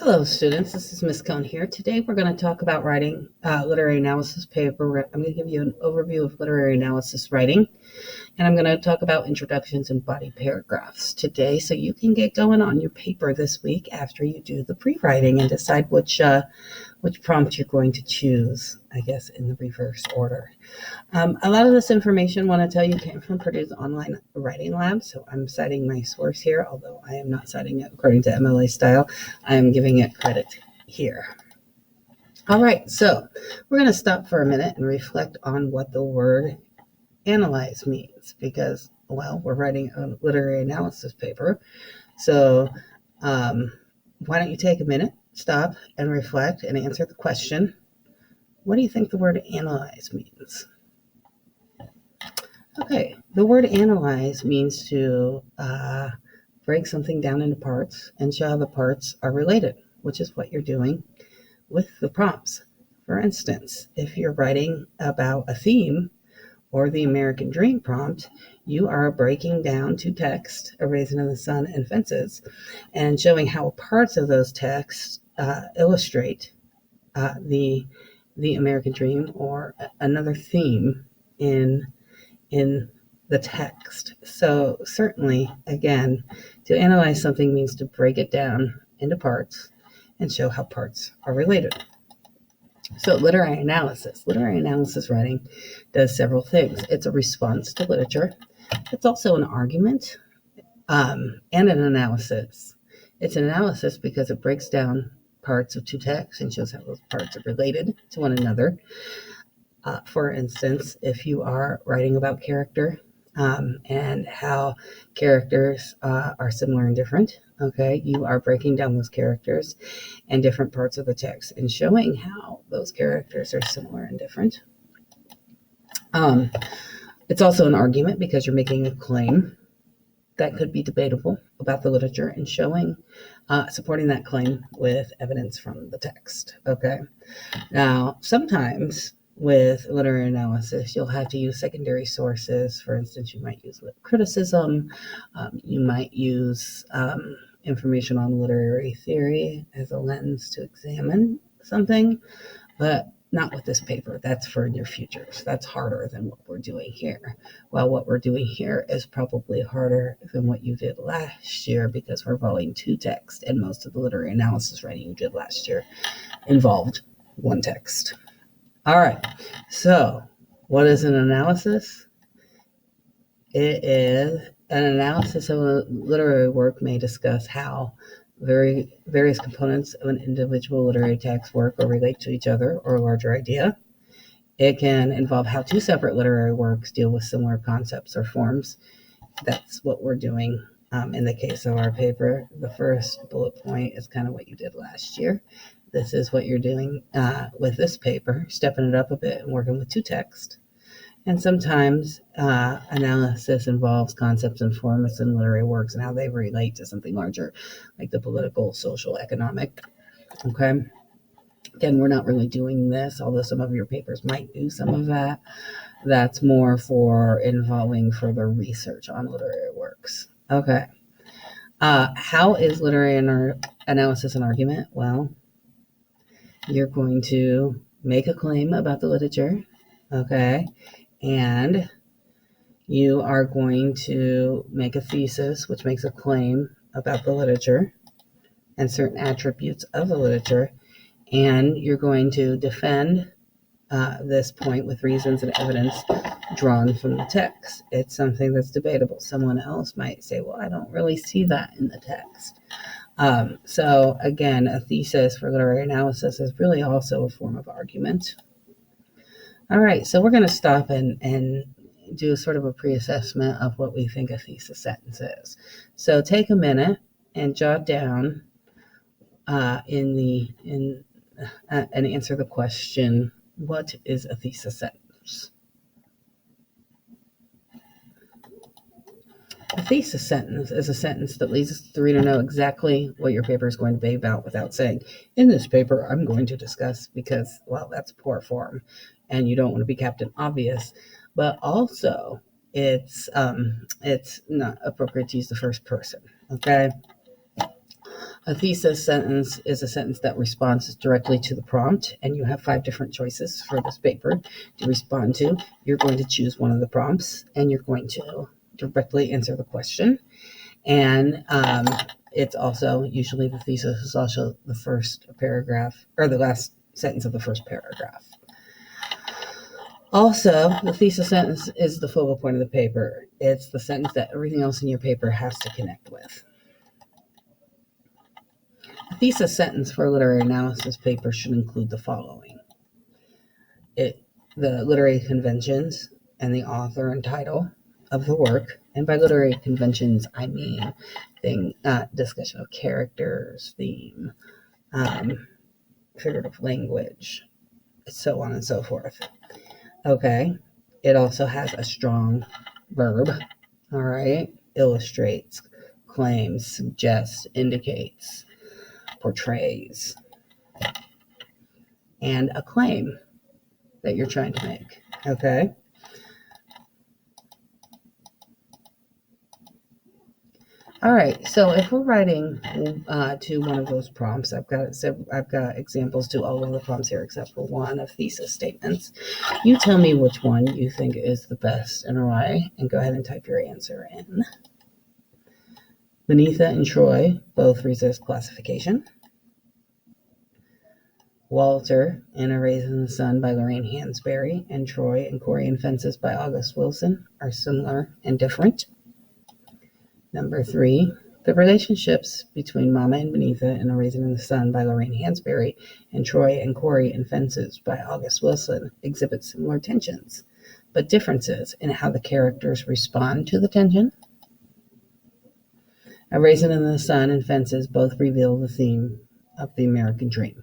Hello, students. This is Miss Cohn here. Today we're going to talk about writing literary analysis paper. I'm going to give you an overview of literary analysis writing, and I'm going to talk about introductions and body paragraphs today so you can get going on your paper this week after you do the pre-writing and decide which prompt you're going to choose, I guess, in the reverse order. A lot of this information, I want to tell you, came from Purdue's online writing lab, so I'm citing my source here, although I am not citing it according to MLA style. I am giving it credit here. All right, so we're going to stop for a minute and reflect on what the word analyze means, because, well, we're writing a literary analysis paper, so why don't you take a minute, stop, and reflect and answer the question, what do you think the word analyze means? Okay, the word analyze means to break something down into parts and show how the parts are related, which is what you're doing with the prompts. For instance, if you're writing about a theme or the American Dream prompt, you are breaking down two texts, A Raisin in the Sun and Fences, and showing how parts of those texts illustrate the American Dream or another theme in the text. So certainly, again, to analyze something means to break it down into parts and show how parts are related. So literary analysis writing does several things. It's a response to literature. It's also an argument and an analysis. It's an analysis because it breaks down parts of two texts and shows how those parts are related to one another. For instance, if you are writing about character and how characters are similar and different, okay, you are breaking down those characters and different parts of the text and showing how those characters are similar and different. It's also an argument because you're making a claim that could be debatable about the literature and showing, supporting that claim with evidence from the text, okay? Now, sometimes with literary analysis, you'll have to use secondary sources. For instance, you might use criticism, you might use information on literary theory as a lens to examine something, but not with this paper. That's for near futures. That's harder than what we're doing here. Well, what we're doing here is probably harder than what you did last year because we're volume 2 text, and most of the literary analysis writing you did last year involved one text. All right, so what is an analysis? It is an analysis of a literary work may discuss how various components of an individual literary text work or relate to each other or a larger idea. It can involve how two separate literary works deal with similar concepts or forms. That's what we're doing in the case of our paper. The first bullet point is kind of what you did last year. This is what you're doing with this paper, stepping it up a bit and working with two texts. And sometimes analysis involves concepts and forms in literary works and how they relate to something larger, like the political, social, economic. Okay. Again, we're not really doing this, although some of your papers might do some of that. That's more for involving further research on literary works. Okay. How is literary analysis an argument? Well, you're going to make a claim about the literature, okay? And you are going to make a thesis, which makes a claim about the literature and certain attributes of the literature. And you're going to defend this point with reasons and evidence drawn from the text. It's something that's debatable. Someone else might say, well, I don't really see that in the text. So again, a thesis for literary analysis is really also a form of argument. All right, so we're going to stop and do sort of a pre-assessment of what we think a thesis sentence is. So take a minute and jot down and answer the question, what is a thesis sentence? A thesis sentence is a sentence that leads the reader to know exactly what your paper is going to be about without saying, in this paper, I'm going to discuss, because, well, that's poor form, and you don't want to be Captain Obvious. But also, it's not appropriate to use the first person, okay? A thesis sentence is a sentence that responds directly to the prompt, and you have 5 different choices for this paper to respond to. You're going to choose one of the prompts, and you're going to directly answer the question. And it's also, usually the thesis is also the first paragraph, or the last sentence of the first paragraph. Also, the thesis sentence is the focal point of the paper. It's the sentence that everything else in your paper has to connect with. A thesis sentence for a literary analysis paper should include the following. The literary conventions and the author and title of the work. And by literary conventions, I mean discussion of characters, theme, figurative language, so on and so forth. Okay. It also has a strong verb. All right. Illustrates, claims, suggests, indicates, portrays, and a claim that you're trying to make. Okay. All right. So if we're writing to one of those prompts, I've got examples to all of the prompts here except for one of thesis statements. You tell me which one you think is the best and why, and go ahead and type your answer in. Beneatha and Troy both resist classification. Walter and A Raisin in the Sun by Lorraine Hansberry and Troy and Corey and Fences by August Wilson are similar and different. Number 3, the relationships between Mama and Beneatha and A Raisin in the Sun by Lorraine Hansberry and Troy and Corey and Fences by August Wilson exhibit similar tensions, but differences in how the characters respond to the tension. A Raisin in the Sun and Fences both reveal the theme of the American dream.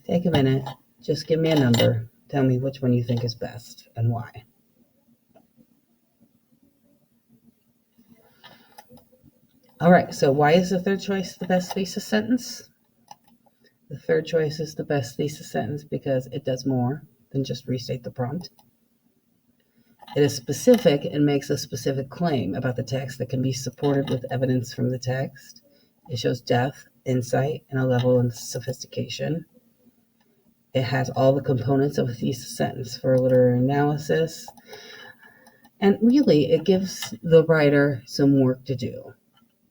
Take a minute, just give me a number, tell me which one you think is best and why. All right, so why is the third choice the best thesis sentence? The third choice is the best thesis sentence because it does more than just restate the prompt. It is specific and makes a specific claim about the text that can be supported with evidence from the text. It shows depth, insight, and a level of sophistication. It has all the components of a thesis sentence for literary analysis. And really, it gives the writer some work to do.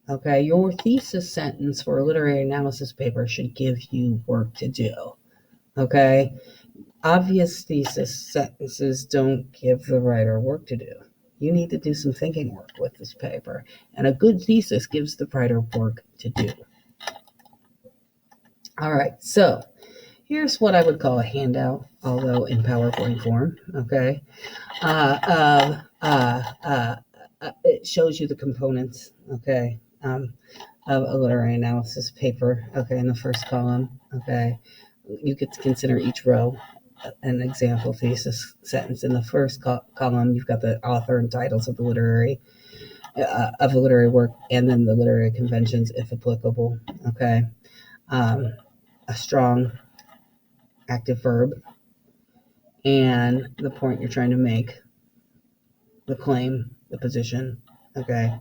Okay, your thesis sentence for a literary analysis paper should give you work to do. Okay, obvious thesis sentences don't give the writer work to do. You need to do some thinking work with this paper, and a good thesis gives the writer work to do. All right, so here's what I would call a handout, although in PowerPoint form. Okay, it shows you the components. Okay. Of a literary analysis paper. Okay, in the first column. Okay, you could consider each row an example thesis sentence. In the first column, you've got the author and titles of the literary work, and then the literary conventions, if applicable. Okay, a strong active verb, and the point you're trying to make, the claim, the position. Okay.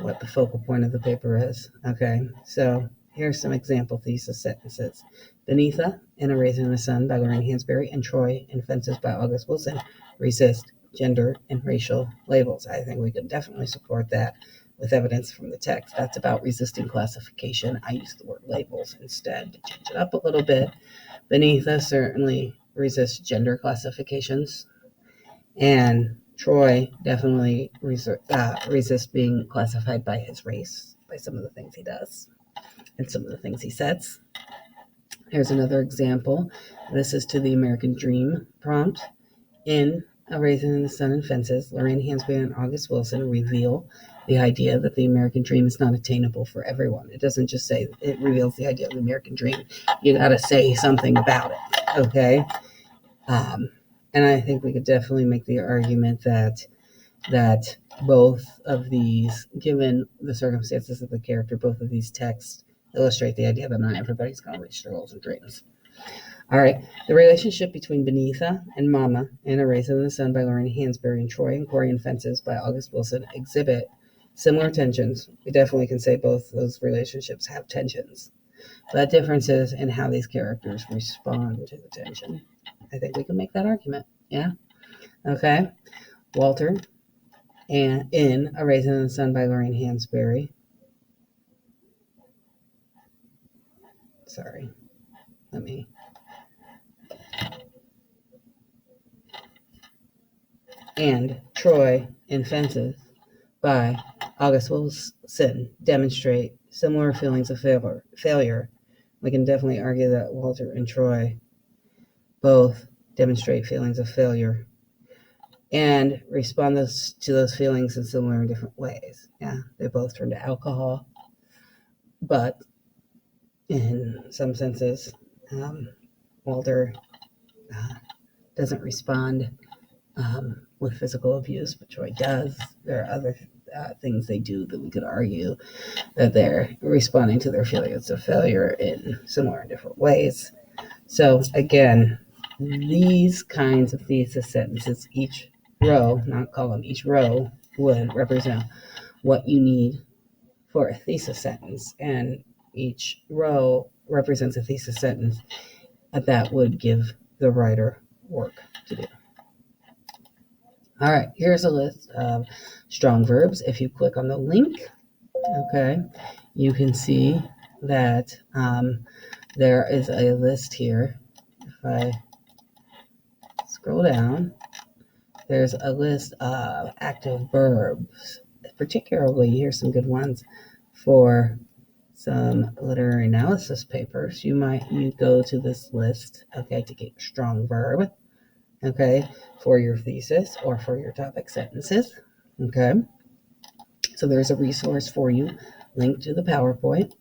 What the focal point of the paper is. Okay, so here's some example thesis sentences. Beneatha and A Raisin in the Sun by Lorraine Hansberry and Troy and Fences by August Wilson resist gender and racial labels. I think we can definitely support that with evidence from the text. That's about resisting classification. I use the word labels instead to change it up a little bit. Beneatha certainly resists gender classifications, and Troy definitely resists being classified by his race, by some of the things he does and some of the things he says. Here's another example. This is to the American Dream prompt. In A Raisin in the Sun and Fences, Lorraine Hansberry and August Wilson reveal the idea that the American dream is not attainable for everyone. It doesn't just say it reveals the idea of the American dream. You got to say something about it, okay? And I think we could definitely make the argument that both of these, given the circumstances of the character, both of these texts illustrate the idea that not everybody's going to reach their goals and dreams. All right, the relationship between Beneatha and Mama and A Raisin in the Sun by Lorraine Hansberry and Troy and Corey and Fences by August Wilson exhibit Similar tensions. We definitely can say both those relationships have tensions, but differences in how these characters respond to the tension. I think we can make that argument. Yeah. Okay. Walter and in A Raisin in the Sun by Lorraine Hansberry. Sorry. Let me. And Troy in Fences by August Wilson demonstrate similar feelings of failure. We can definitely argue that Walter and Troy both demonstrate feelings of failure and respond to those feelings in similar and different ways. Yeah, they both turn to alcohol, but in some senses, Walter doesn't respond with physical abuse, but Troy does. There are other things they do that we could argue that they're responding to their feelings of failure in similar and different ways. So again, these kinds of thesis sentences, each row, not column, each row would represent what you need for a thesis sentence, and each row represents a thesis sentence that would give the writer work to do. All right, here's a list of strong verbs. If you click on the link, okay, you can see that there is a list here. If I scroll down, there's a list of active verbs. Particularly, here's some good ones for some literary analysis papers. You go to this list, okay, to get strong verb, okay, for your thesis or for your topic sentences, okay. So there's a resource for you linked to the PowerPoint.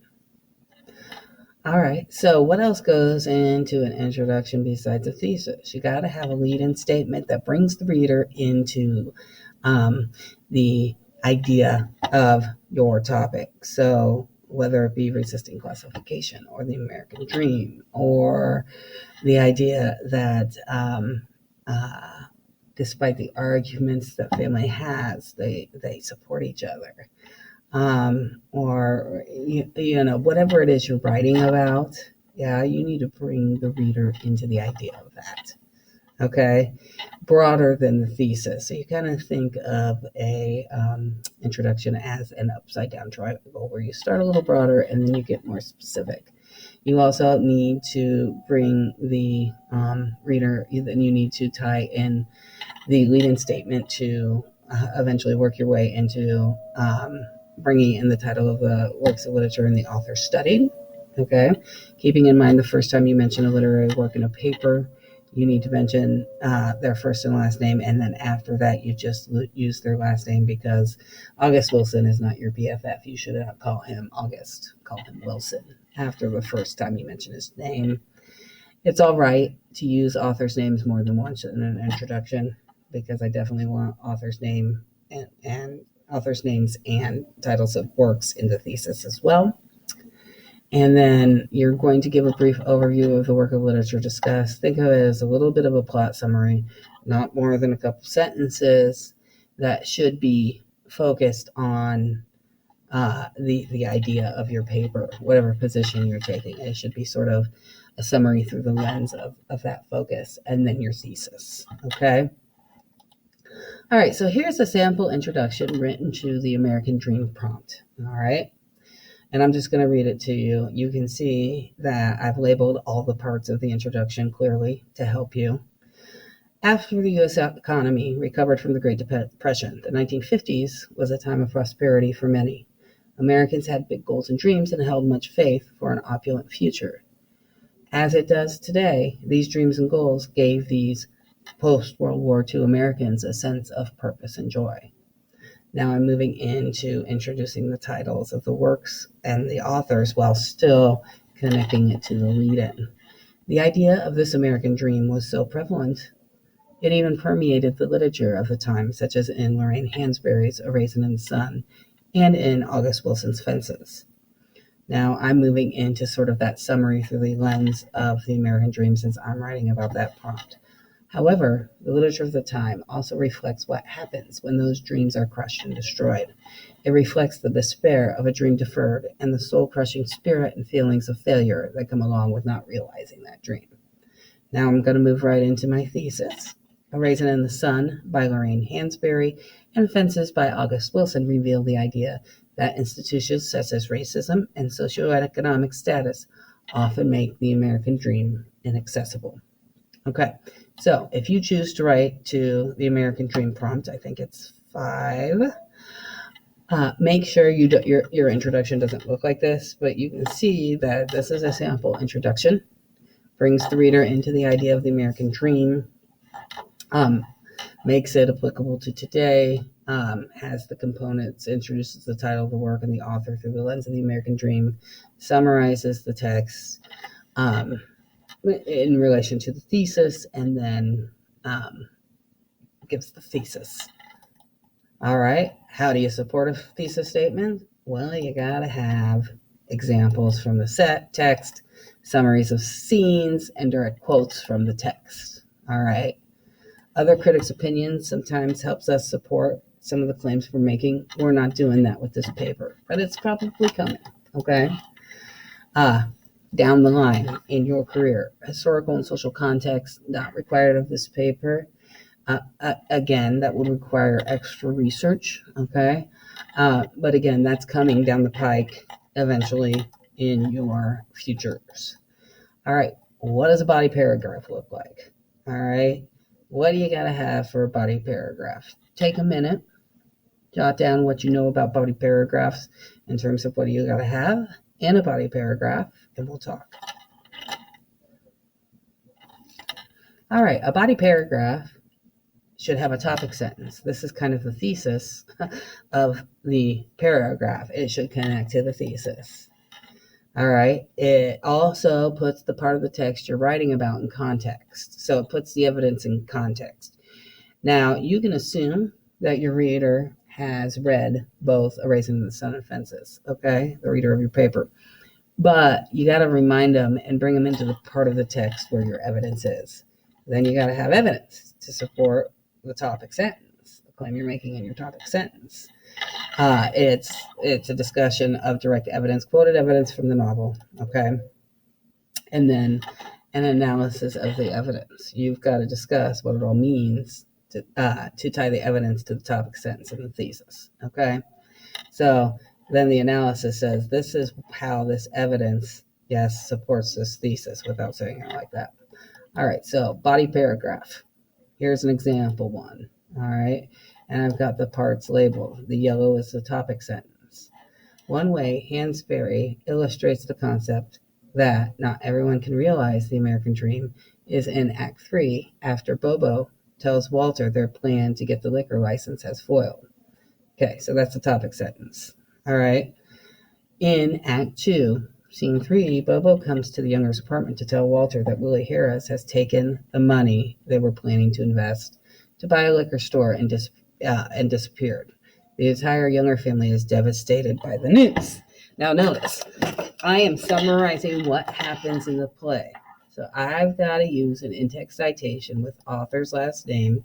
All right, so what else goes into an introduction besides a thesis? You got to have a lead-in statement that brings the reader into the idea of your topic. So whether it be resisting classification or the American dream or the idea that despite the arguments that family has, they support each other. Or whatever it is you're writing about, yeah, you need to bring the reader into the idea of that. Okay, broader than the thesis. So you kind of think of a introduction as an upside down triangle, where you start a little broader and then you get more specific. You also need to bring the reader. Then you need to tie in the lead-in statement to eventually work your way into bringing in the title of the works of literature and the author studied. Okay, keeping in mind the first time you mention a literary work in a paper, you need to mention their first and last name, and then after that, you just use their last name, because August Wilson is not your BFF. You should not call him August. Call him Wilson after the first time you mention his name. It's all right to use authors' names more than once in an introduction, because I definitely want authors' name and authors' names and titles of works in the thesis as well. And then you're going to give a brief overview of the work of literature discussed. Think of it as a little bit of a plot summary, not more than a couple sentences, that should be focused on the idea of your paper, whatever position you're taking. It should be sort of a summary through the lens of that focus, and then your thesis, okay? All right, so here's a sample introduction written to the American Dream prompt, all right? And I'm just going to read it to you. You can see that I've labeled all the parts of the introduction clearly to help you. After the U.S. economy recovered from the Great Depression, the 1950s was a time of prosperity for many. Americans had big goals and dreams and held much faith for an opulent future. As it does today, these dreams and goals gave these post-World War II Americans a sense of purpose and joy. Now I'm moving into introducing the titles of the works and the authors while still connecting it to the lead-in. The idea of this American dream was so prevalent, it even permeated the literature of the time, such as in Lorraine Hansberry's A Raisin in the Sun and in August Wilson's Fences. Now I'm moving into sort of that summary through the lens of the American dream, since I'm writing about that prompt. However, the literature of the time also reflects what happens when those dreams are crushed and destroyed. It reflects the despair of a dream deferred and the soul-crushing spirit and feelings of failure that come along with not realizing that dream. Now I'm going to move right into my thesis. A Raisin in the Sun by Lorraine Hansberry and Fences by August Wilson reveal the idea that institutions such as racism and socioeconomic status often make the American dream inaccessible. Okay, so if you choose to write to the American Dream prompt, I think it's 5. Make sure your introduction doesn't look like this, but you can see that this is a sample introduction. Brings the reader into the idea of the American Dream, makes it applicable to today, has the components, introduces the title of the work and the author through the lens of the American Dream, summarizes the text in relation to the thesis, and then gives the thesis. All right, how do you support a thesis statement? Well, you gotta have examples from the set text, summaries of scenes, and direct quotes from the text. All right. Other critics' opinions sometimes helps us support some of the claims we're making. We're not doing that with this paper, but it's probably coming. Okay. Down the line in your career, historical and social context not required of this paper. Again, that would require extra research, okay? But again, that's coming down the pike eventually in your futures. All right, what does a body paragraph look like? All right, what do you got to have for a body paragraph? Take a minute, jot down what you know about body paragraphs in terms of what you got to have in a body paragraph, and we'll talk. All right, a body paragraph should have a topic sentence. This is kind of the thesis of the paragraph. It should connect to the thesis. All right. It also puts the part of the text you're writing about in context. So it puts the evidence in context. Now, you can assume that your reader has read both A Raisin in the Sun and Fences, okay? The reader of your paper. But you got to remind them and bring them into the part of the text where your evidence is. Then you got to have evidence to support the topic sentence, the claim you're making in your topic sentence. It's a discussion of direct evidence, quoted evidence from the novel, okay? And then an analysis of the evidence. You've got to discuss what it all means to tie the evidence to the topic sentence in the thesis, okay? So then the analysis says, this is how this evidence, yes, supports this thesis without saying it like that. All right, so body paragraph. Here's an example one, all right? And I've got the parts labeled. The yellow is the topic sentence. One way Hansberry illustrates the concept that not everyone can realize the American dream is in Act 3 after Bobo tells Walter their plan to get the liquor license has foiled. Okay, so that's the topic sentence, all right? In Act 2, Scene 3, Bobo comes to the younger's apartment to tell Walter that Willie Harris has taken the money they were planning to invest to buy a liquor store and disappeared. The entire Younger family is devastated by the news. Now notice, I am summarizing what happens in the play. So I've got to use an in-text citation with author's last name,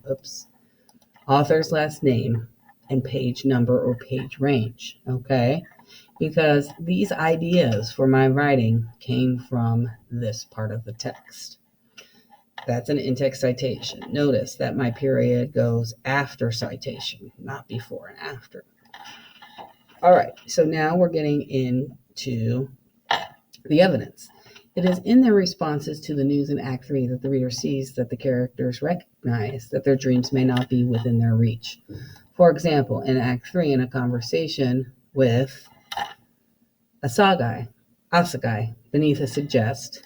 and page number or page range, okay? Because these ideas for my writing came from this part of the text. That's an in-text citation. Notice that my period goes after citation, not before and after. All right, so now we're getting into the evidence. It is in their responses to the news in Act 3 that the reader sees that the characters recognize that their dreams may not be within their reach. For example, in Act 3, in a conversation with Asagai, Benita suggests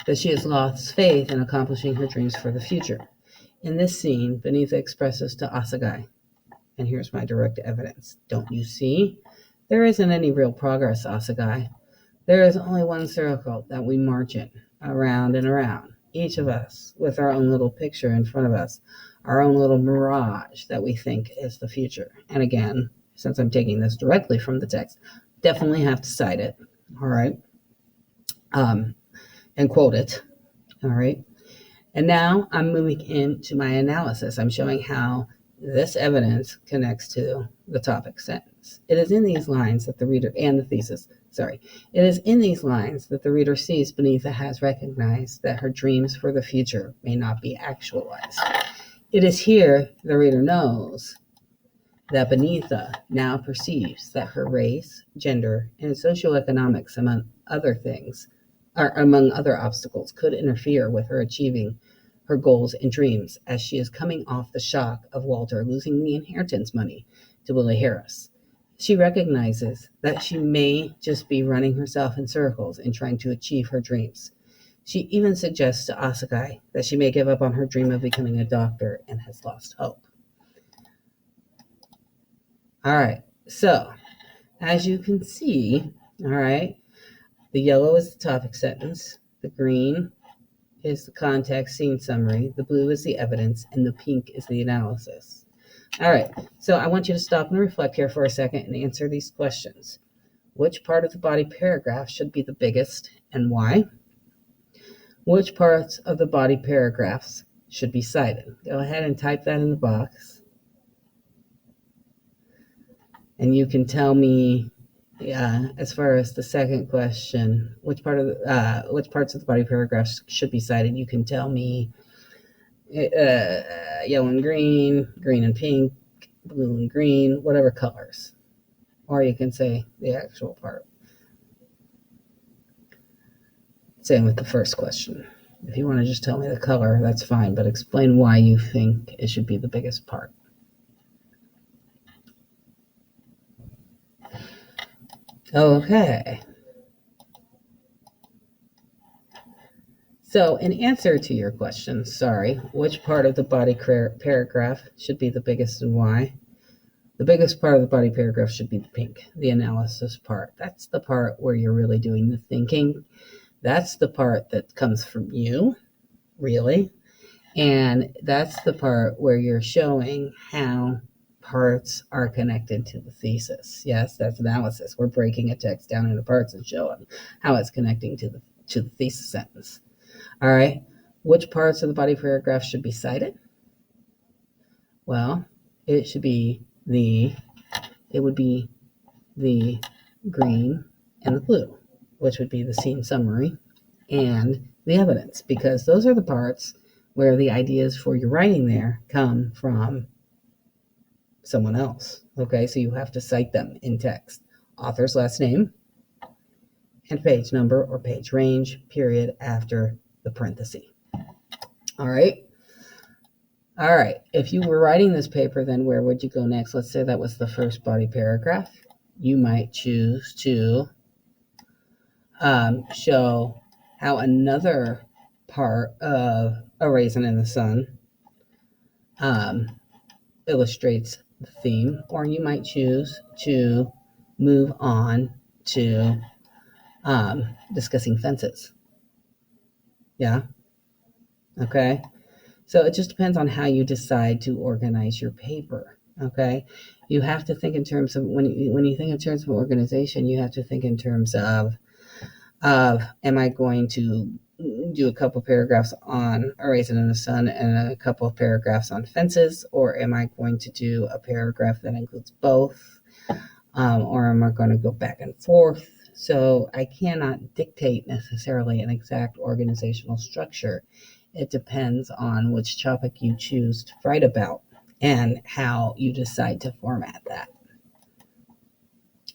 that she has lost faith in accomplishing her dreams for the future. In this scene, Benita expresses to Asagai, and here's my direct evidence. Don't you see? There isn't any real progress, Asagai. There is only one circle that we march in, around and around, each of us with our own little picture in front of us, our own little mirage that we think is the future. And again, since I'm taking this directly from the text, definitely have to cite it, all right? and quote it. All right. And now I'm moving into my analysis. I'm showing how this evidence connects to the topic sentence. It is in these lines that the reader, and the thesis, sorry, it is in these lines that the reader sees Beneatha has recognized that her dreams for the future may not be actualized. It is here the reader knows that Beneatha now perceives that her race, gender, and socioeconomics, among other things, or among other obstacles, could interfere with her achieving her goals and dreams, as she is coming off the shock of Walter losing the inheritance money to Willie Harris. She recognizes that she may just be running herself in circles in trying to achieve her dreams. She even suggests to Asagai that she may give up on her dream of becoming a doctor and has lost hope. All right, so as you can see, all right, the yellow is the topic sentence, the green is the context scene summary, the blue is the evidence, and the pink is the analysis. All right, so I want you to stop and reflect here for a second and answer these questions. Which part of the body paragraph should be the biggest and why? Which parts of the body paragraphs should be cited? Go ahead and type that in the box. And you can tell me, as far as the second question, which parts of the body paragraphs should be cited? You can tell me yellow and green, green and pink, blue and green, whatever colors. Or you can say the actual part. Same with the first question. If you want to just tell me the color, that's fine, but explain why you think it should be the biggest part. Okay. So in answer to your question, which part of the body paragraph should be the biggest and why? The biggest part of the body paragraph should be the pink, the analysis part. That's the part where you're really doing the thinking. That's the part that comes from you, really. And that's the part where you're showing how parts are connected to the thesis. Yes, that's analysis. We're breaking a text down into parts and showing how it's connecting to the thesis sentence. All right. Which parts of the body paragraph should be cited? Well, it would be the green and the blue, which would be the scene summary and the evidence, because those are the parts where the ideas for your writing there come from someone else. Okay, so you have to cite them in text. Author's last name and page number or page range, period, after the parenthesis. All right. All right. If you were writing this paper, then where would you go next? Let's say that was the first body paragraph. You might choose to show how another part of A Raisin in the Sun illustrates the theme, or you might choose to move on to discussing fences. Yeah. Okay. So it just depends on how you decide to organize your paper. Okay. You have to think in terms of when you think in terms of organization, you have to think in terms of am I going to do a couple paragraphs on A Raisin in the Sun and a couple of paragraphs on fences, or am I going to do a paragraph that includes both, or am I going to go back and forth? So I cannot dictate necessarily an exact organizational structure. It depends on which topic you choose to write about and how you decide to format that.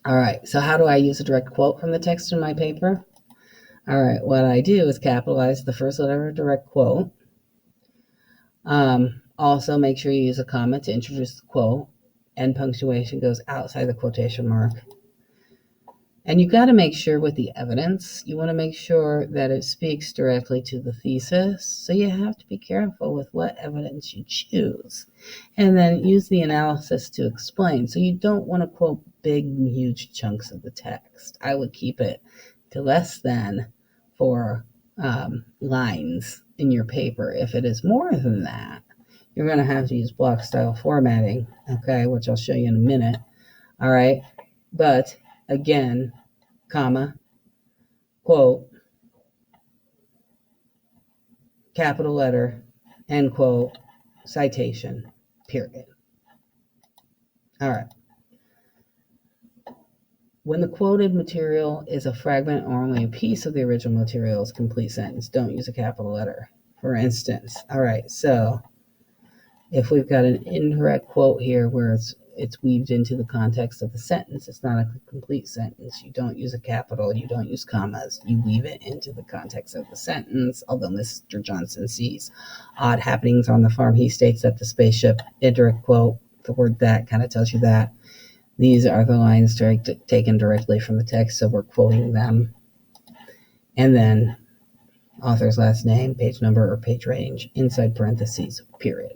All right, so how do I use a direct quote from the text in my paper? All right, what I do is capitalize the first letter of a direct quote. Also, make sure you use a comma to introduce the quote, and punctuation goes outside the quotation mark. And you got to make sure with the evidence, you want to make sure that it speaks directly to the thesis. So you have to be careful with what evidence you choose. And then use the analysis to explain. So you don't want to quote big, huge chunks of the text. I would keep it to less than 4 lines in your paper. If it is more than that, you're going to have to use block style formatting, okay, which I'll show you in a minute. All right. But again, comma, quote, capital letter, end quote, citation, period. All right. When the quoted material is a fragment or only a piece of the original material's complete sentence, don't use a capital letter. For instance, all right, so if we've got an indirect quote here where it's weaved into the context of the sentence, it's not a complete sentence. You don't use a capital, you don't use commas, you weave it into the context of the sentence. Although Mr. Johnson sees odd happenings on the farm, he states that the spaceship, indirect quote, the word that kind of tells you that. These are the lines taken directly from the text, so we're quoting them. And then author's last name, page number, or page range, inside parentheses, period.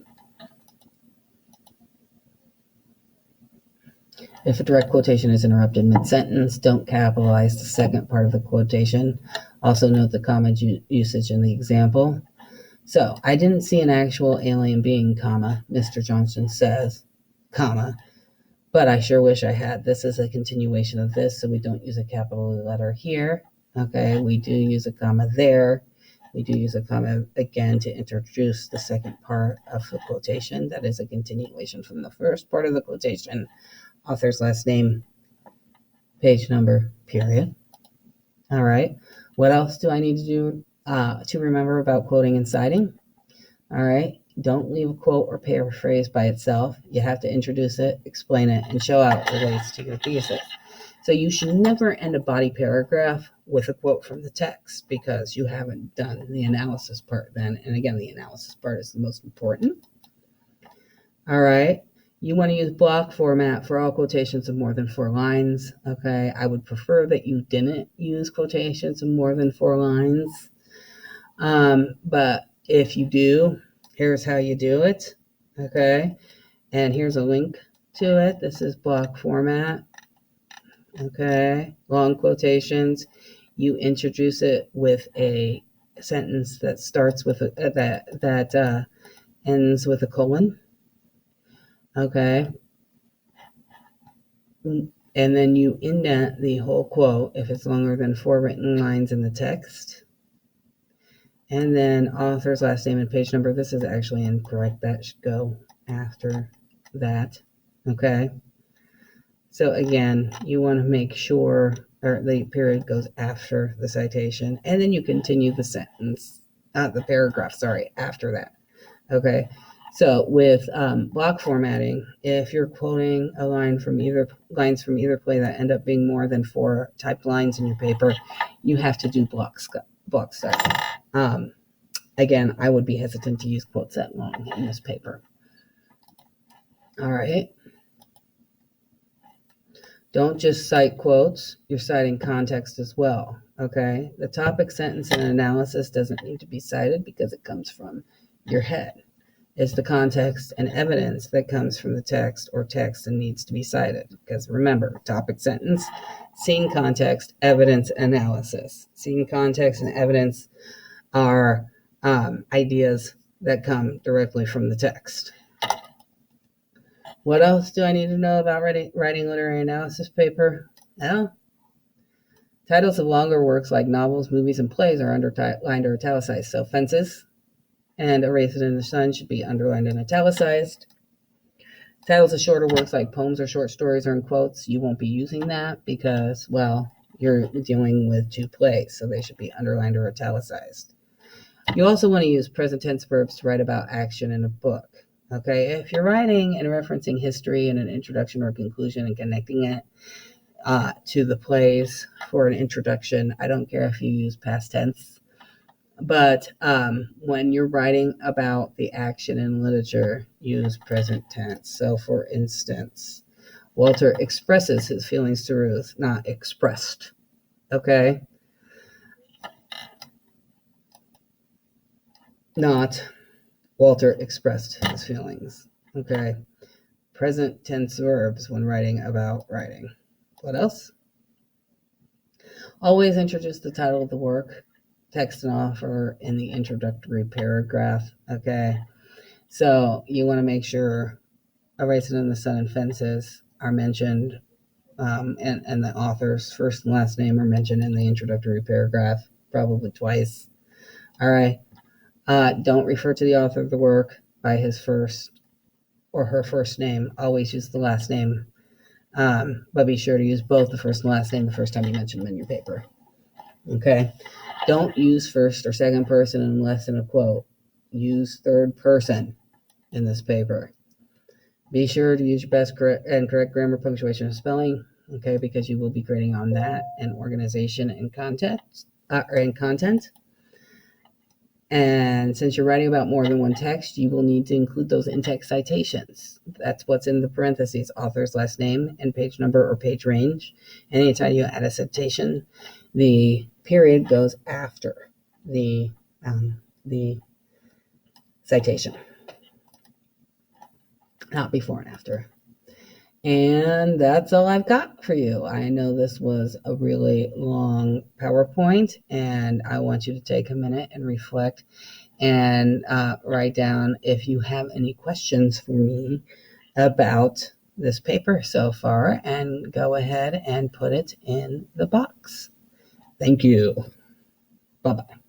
If a direct quotation is interrupted mid-sentence, don't capitalize the second part of the quotation. Also note the comma usage in the example. So, I didn't see an actual alien being, comma, Mr. Johnson says, comma, but I sure wish I had. This is a continuation of this, so we don't use a capital letter here. Okay, we do use a comma there. We do use a comma again to introduce the second part of the quotation. That is a continuation from the first part of the quotation. Author's last name, page number, period. All right. What else do I need to do to remember about quoting and citing? All right. Don't leave a quote or paraphrase by itself. You have to introduce it, explain it, and show how it relates to your thesis. So you should never end a body paragraph with a quote from the text because you haven't done the analysis part then. And again, the analysis part is the most important. All right. You want to use block format for all quotations of more than 4 lines. Okay. I would prefer that you didn't use quotations of more than 4 lines. But if you do, here's how you do it. Okay. And here's a link to it. This is block format. Okay. Long quotations. You introduce it with a sentence that starts with that ends with a colon. Okay. And then you indent the whole quote if it's longer than 4 written lines in the text. And then author's last name and page number. This is actually incorrect. That should go after that. Okay. So again, you want to make sure the period goes after the citation. And then you continue the sentence, the paragraph, after that. Okay. So with block formatting, if you're quoting a lines from either play that end up being more than 4 typed lines in your paper, you have to do block style. Again, I would be hesitant to use quotes that long in this paper. All right. Don't just cite quotes, you're citing context as well. Okay. The topic, sentence, and analysis doesn't need to be cited because it comes from your head. It's the context and evidence that comes from the text or text and needs to be cited. Because remember, topic, sentence, scene, context, evidence, analysis. Scene, context, and evidence are ideas that come directly from the text. What else do I need to know about writing literary analysis paper? Well, titles of longer works like novels, movies, and plays are underlined or italicized. So Fences and A Race in the Sun should be underlined and italicized. Titles of shorter works like poems or short stories are in quotes. You won't be using that because, well, you're dealing with 2 plays, so they should be underlined or italicized. You also want to use present tense verbs to write about action in a book. Okay, if you're writing and referencing history in an introduction or conclusion and connecting it to the plays for an introduction, I don't care if you use past tense. But when you're writing about the action in literature, use present tense. So, for instance, Walter expresses his feelings to Ruth, not expressed. Okay? Not Walter expressed his feelings. Okay? Present tense verbs when writing about writing. What else? Always introduce the title of the work, text and author in the introductory paragraph. Okay, so you want to make sure A Raisin in the Sun and Fences are mentioned, and the author's first and last name are mentioned in the introductory paragraph, probably twice. All right. Don't refer to the author of the work by his first or her first name. Always use the last name, but be sure to use both the first and last name the first time you mention them in your paper. Okay? Don't use first or second person unless in a quote. Use third person in this paper. Be sure to use your best and correct grammar, punctuation, and spelling, okay, because you will be grading on that and organization and content. And since you're writing about more than one text, you will need to include those in-text citations. That's what's in the parentheses, author's last name and page number or page range. Anytime you add a citation, the period goes after the citation, not before and after. And that's all I've got for you. I know this was a really long PowerPoint, and I want you to take a minute and reflect and write down if you have any questions for me about this paper so far, and go ahead and put it in the box. Thank you. Bye-bye.